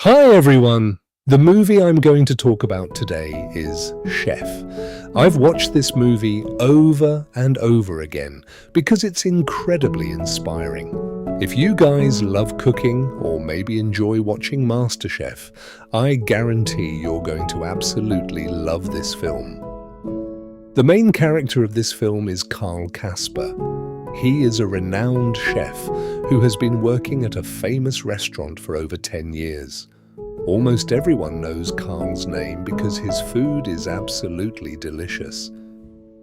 Hi everyone! The movie I'm going to talk about today is Chef. I've watched this movie over and over again because it's incredibly inspiring. If you guys love cooking or maybe enjoy watching MasterChef, I guarantee you're going to absolutely love this film. The main character of this film is Casper. He is a renowned chef who has been working at a famous restaurant for over 10 years. Almost everyone knows Carl's name because his food is absolutely delicious.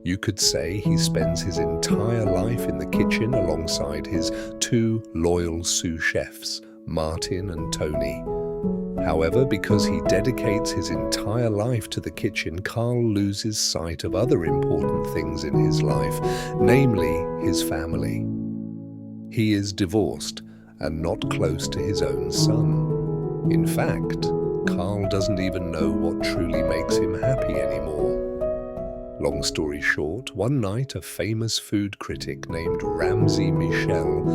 You could say he spends his entire life in the kitchen alongside his two loyal sous chefs, Martin and Tony. However, because he dedicates his entire life to the kitchen, Carl loses sight of other important things in his life, namely his family. He is divorced and not close to his own son. In fact, Carl doesn't even know what truly makes him happy anymore. Long story short, one night a famous food critic named Ramsay Michel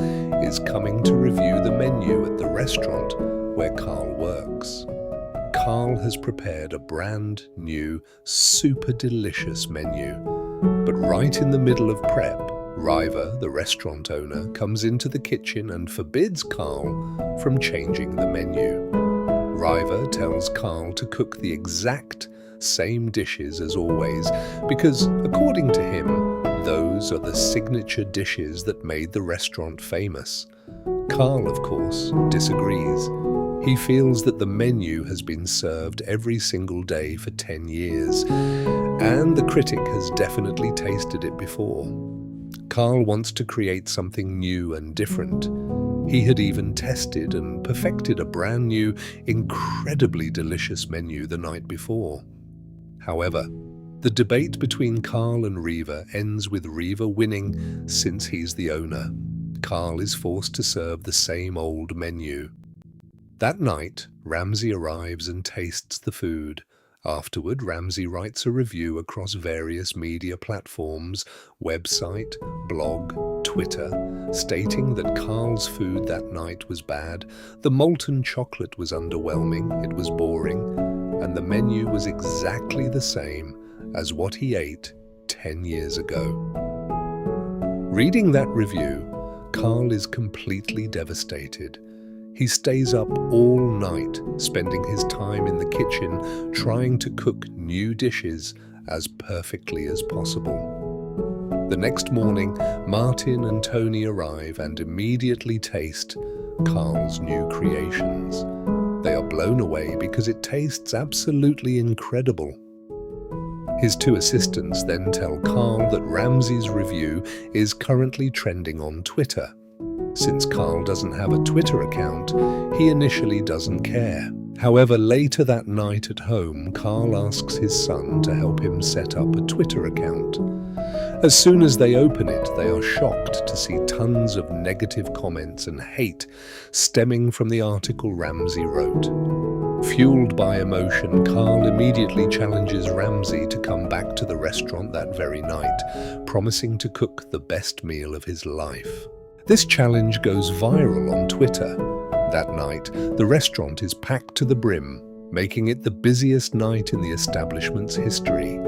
is coming to review the menu at the restaurant where Carl works. Carl has prepared a brand new, super delicious menu. But right in the middle of prep, Riva, the restaurant owner, comes into the kitchen and forbids Carl from changing the menu. Riva tells Carl to cook the exact same dishes as always because, according to him, those are the signature dishes that made the restaurant famous. Carl, of course, disagrees. He feels that the menu has been served every single day for 10 years, and the critic has definitely tasted it before. Carl wants to create something new and different. He had even tested and perfected a brand new, incredibly delicious menu the night before. However, the debate between Carl and Riva ends with Riva winning since he's the owner. Carl is forced to serve the same old menu. That night, Ramsay arrives and tastes the food. Afterward, Ramsay writes a review across various media platforms, website, blog, Twitter, stating that Carl's food that night was bad, the molten chocolate was underwhelming, it was boring, and the menu was exactly the same as what he ate 10 years ago. Reading that review, Carl is completely devastated. He stays up all night, spending his time in the kitchen trying to cook new dishes as perfectly as possible. The next morning, Martin and Tony arrive and immediately taste Carl's new creations. They are blown away because it tastes absolutely incredible. His two assistants then tell Carl that Ramsay's review is currently trending on Twitter. Since Carl doesn't have a Twitter account, he initially doesn't care. However, later that night at home, Carl asks his son to help him set up a Twitter account. As soon as they open it, they are shocked to see tons of negative comments and hate stemming from the article Ramsay wrote. Fueled by emotion, Carl immediately challenges Ramsay to come back to the restaurant that very night, promising to cook the best meal of his life. This challenge goes viral on Twitter. That night, the restaurant is packed to the brim, making it the busiest night in the establishment's history.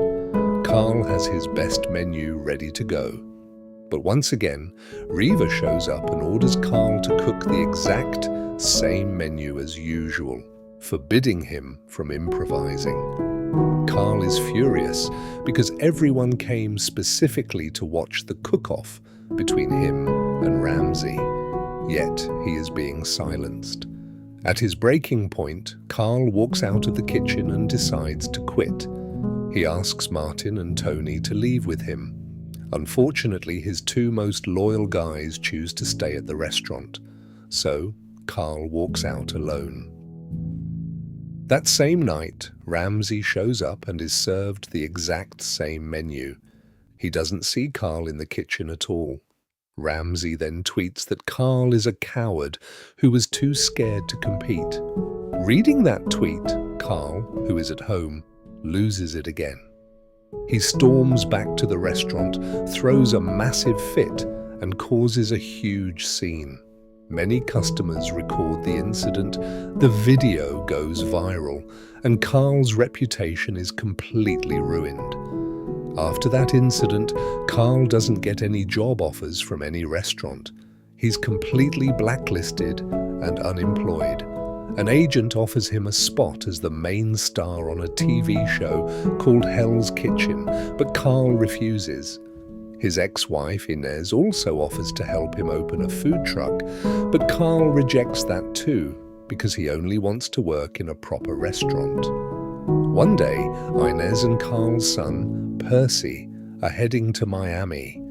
Carl has his best menu ready to go. But once again, Riva shows up and orders Carl to cook the exact same menu as usual, forbidding him from improvising. Carl is furious because everyone came specifically to watch the cook-off between him and Ramsay, yet he is being silenced. At his breaking point, Carl walks out of the kitchen and decides to quit. He asks Martin and Tony to leave with him. Unfortunately, his two most loyal guys choose to stay at the restaurant, so Carl walks out alone. That same night, Ramsay shows up and is served the exact same menu. He doesn't see Carl in the kitchen at all. Ramsay then tweets that Carl is a coward who was too scared to compete. Reading that tweet, Carl, who is at home, loses it again. He storms back to the restaurant, throws a massive fit, and causes a huge scene. Many customers record the incident, the video goes viral, and Carl's reputation is completely ruined. After that incident, Carl doesn't get any job offers from any restaurant. He's completely blacklisted and unemployed. An agent offers him a spot as the main star on a TV show called Hell's Kitchen, but Carl refuses. His ex-wife, Inez, also offers to help him open a food truck, but Carl rejects that too, because he only wants to work in a proper restaurant. One day, Inez and Carl's son, Percy, are heading to Miami.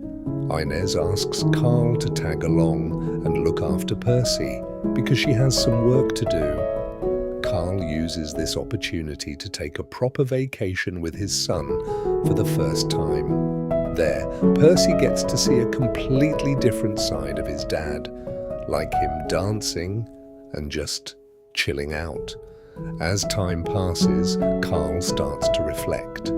Inez asks Carl to tag along and look after Percy, because she has some work to do. Carl uses this opportunity to take a proper vacation with his son for the first time. There, Percy gets to see a completely different side of his dad, like him dancing and just chilling out. As time passes, Carl starts to reflect.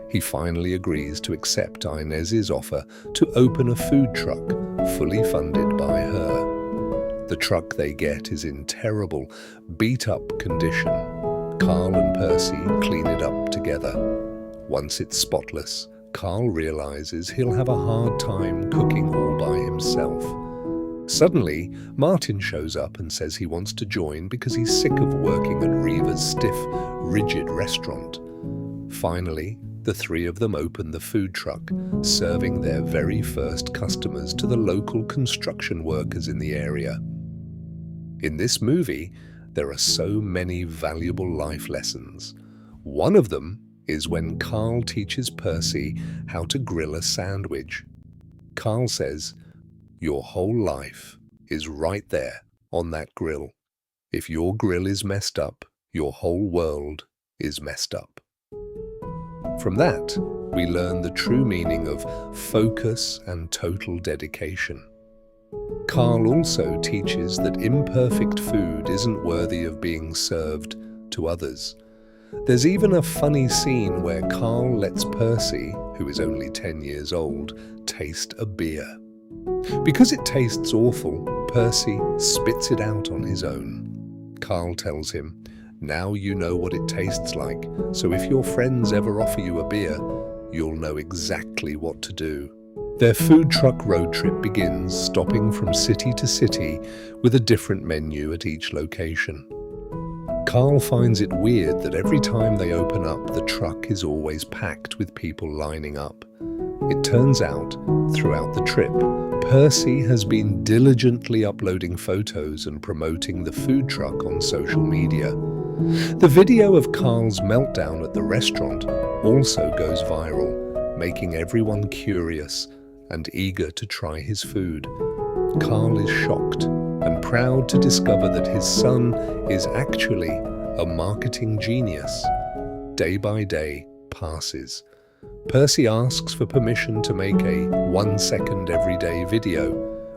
He finally agrees to accept Inez's offer to open a food truck, fully funded by her. The truck they get is in terrible, beat-up condition. Carl and Percy clean it up together. Once it's spotless, Carl realizes he'll have a hard time cooking all by himself. Suddenly, Martin shows up and says he wants to join because he's sick of working at Reva's stiff, rigid restaurant. Finally, the three of them open the food truck, serving their very first customers to the local construction workers in the area. In this movie, there are so many valuable life lessons. One of them is when Carl teaches Percy how to grill a sandwich. Carl says, "Your whole life is right there on that grill. If your grill is messed up, your whole world is messed up." From that, we learn the true meaning of focus and total dedication. Carl also teaches that imperfect food isn't worthy of being served to others. There's even a funny scene where Carl lets Percy, who is only 10 years old, taste a beer. Because it tastes awful, Percy spits it out on his own. Carl tells him, "Now you know what it tastes like, so if your friends ever offer you a beer, you'll know exactly what to do." Their food truck road trip begins, stopping from city to city with a different menu at each location. Carl finds it weird that every time they open up, the truck is always packed with people lining up. It turns out, throughout the trip, Percy has been diligently uploading photos and promoting the food truck on social media. The video of Carl's meltdown at the restaurant also goes viral, making everyone curious and eager to try his food. Carl is shocked and proud to discover that his son is actually a marketing genius. Day by day passes. Percy asks for permission to make a 1-second everyday video,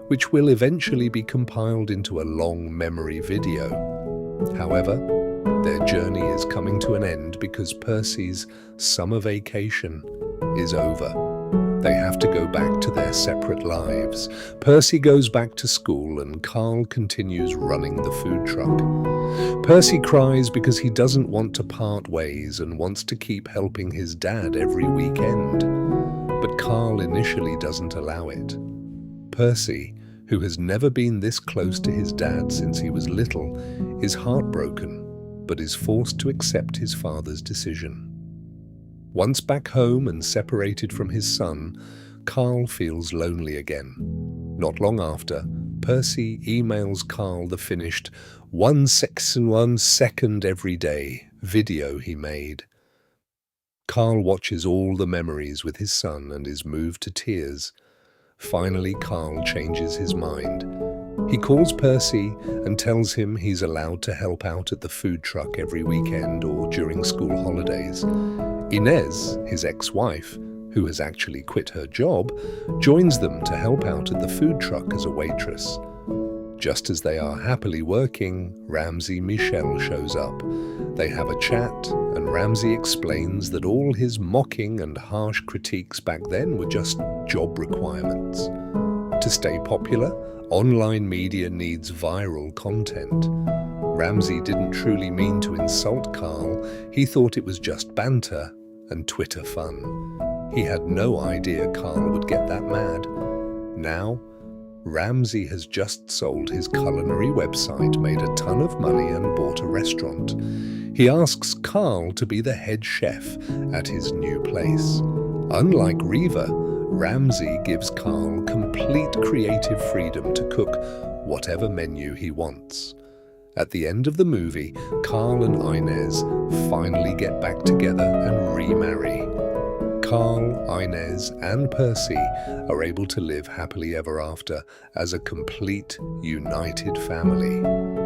which will eventually be compiled into a long memory video. However, their journey is coming to an end because Percy's summer vacation is over. They have to go back to their separate lives. Percy goes back to school and Carl continues running the food truck. Percy cries because he doesn't want to part ways and wants to keep helping his dad every weekend. But Carl initially doesn't allow it. Percy, who has never been this close to his dad since he was little, is heartbroken, but is forced to accept his father's decision. Once back home and separated from his son, Carl feels lonely again. Not long after, Percy emails Carl the finished 1 second every day video he made. Carl watches all the memories with his son and is moved to tears. Finally, Carl changes his mind. He calls Percy and tells him he's allowed to help out at the food truck every weekend or during school holidays. Inez, his ex-wife, who has actually quit her job, joins them to help out at the food truck as a waitress. Just as they are happily working, Ramsay Michel shows up. They have a chat, and Ramsay explains that all his mocking and harsh critiques back then were just job requirements. To stay popular, online media needs viral content. Ramsay didn't truly mean to insult Carl. He thought it was just banter and Twitter fun. He had no idea Carl would get that mad. Now, Ramsay has just sold his culinary website, made a ton of money and bought a restaurant. He asks Carl to be the head chef at his new place. Unlike Reva, Ramsay gives Carl complete creative freedom to cook whatever menu he wants. At the end of the movie, Carl and Inez finally get back together and remarry. Carl, Inez, and Percy are able to live happily ever after as a complete, united family.